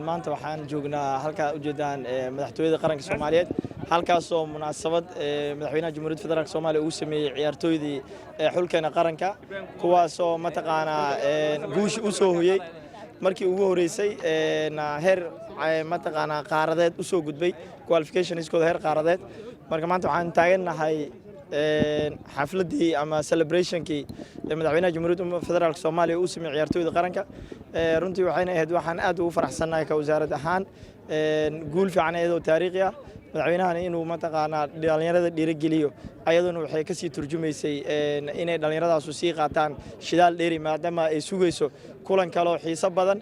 maanta waxaan joognaa halka ujeedaan madaxtooyada qaranka Soomaaliyeed halkaasoo munaasabad madaxweynaha Jamhuuriyadda Federaalka Soomaaliya uu sameeyay ciyaartooydii xulkeena qaranka kuwaasoo mataqaanaa guush u soo hoyay markii ugu horeysay heer mataqaanaa qaaradeed u soo gudbay qualificationskooda heer qaaradeed marka maanta waxaan taaganahay xafladii ama celebrationkii madaxweynaha Jamhuuriyadda Federaalka Soomaaliya uu sameeyay ciyaartooyda qaranka runtii waxayna ahayd waxaan aad ugu faraxsanahay ka wasaaradda ahaan guul fiican oo taariikhi ah madaxweynahana inuu mataqaanaa dhalinyarada dhiirigeliyo ayaduna waxay ka sii turjumaysay inay dhalinyaradaas sii qaataan shidaal dheeri maadaama ay sugayso kulan kale oo xiiso badan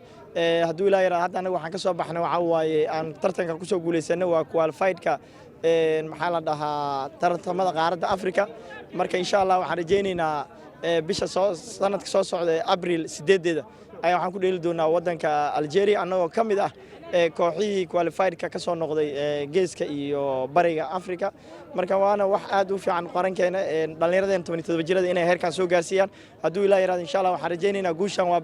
hadduu ilaa yaraado hadda anagu waxaan ka soo baxnay waxa waaye aan tartanka ku soo guuleysanay waa qualified-ka maxaa la dhahaa tartamada qaaradda Afrika marka insha Allah waxaan rajaynaynaa bisha sanadka soo socda April 8 ayaa waxaan ku dheeli doonaa wadanka Algeria anagoo kamid ah kooxihii qualified-ka ka soo noqday geeska iyo bariga Afrika marka waana wax aad u fiican qarankeena dhalinyarada 17 jirada inay heerkan soo gaarsiiyaan hadduu ilaa yaraado insha Allah waxaan rajaynaynaa guushan waa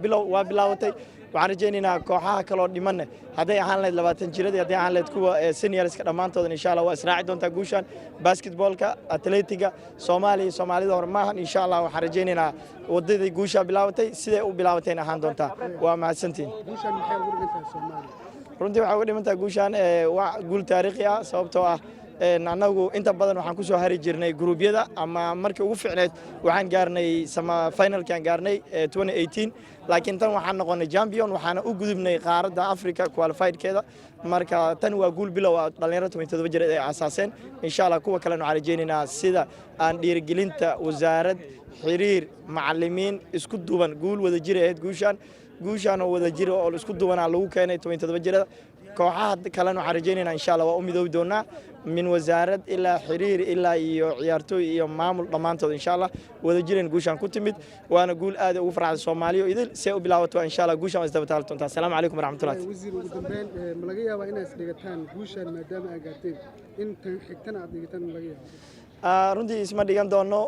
bilaawatay waxaan rajaynaynaa kooxaha kale oo dhiman haday ahaan lahayd 20 jirada haday ahaan lahayd kuwa seniorska dhamaantooda insha Allah waa israaci doontaa guushan basketballka atletiga Soomaalida hormaahan insha Allah waxaan rajaynaynaa wadadii guusha bilaawatay siday u bilaawateen ahaan doontaa waa mahadsantiin guushan maxay ugu dhigantaa Soomaaliya runtii waxay ugu dhimantaa guushan waa guul taariikhi ah sababtoo ah anagu inta badan waxaan ku soo hari jirnay gruubyada ama markii ugu fiicneed waxaan gaarnay finalkan gaarnay 2018 laakiin tan waxaan noqonay champion waxaana u gudubnay qaaradda Afrika qualified-keeda marka tan waa guul bilow ah dhalinyarada 17 jir ee asaaseen insha Allah kuwa kale aan rajaynaynaa sida aan dhiirigelinta wasaarad xiriir macallimiin isku duuban guul wada jireed guushan oo wada jiro oo isku duubanaa lagu keenay 17 jirada kooxaha kale aan rajaynaynaa insha Allah waa u midoobi doonaa min wasaarad ilaa xiriir ilaa iyo ciyaartooy iyo maamul dhamaantood insha Allah wada jireen guushan ku timid waana guul aad ugu farxad Soomaaliya idil si u bilaawato insha Allah guushan waa isdaba taal doontaa assalaamu calaykum waraxmatullaahi wasiir ugu dambeyn ma laga yaabaa inaad dhigataan guushan maadaama aad gaarteen intan xigtana aad dhigataan ma laga yaabaa runtii isma dhigan doono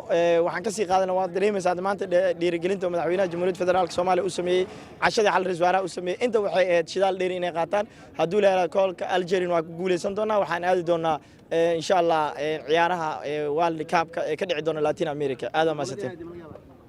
waxaan ka sii qaadanaa waa dareemaysaa maanta dhiirigelinta madaxweynaha Jamhuuriyadda Federaalka Soomaaliya uu sameeyay cashadii xal ra'iisul wasaaraha uu sameeyay inta waxay ahayd shidaal dheeri inay qaataan hadduu leeyahay koolka Algeria waa ku guuleysan doonaa waxaan aadi doonaa insha Allah ciyaaraha World Cup ka dhici doona Latin America aad ma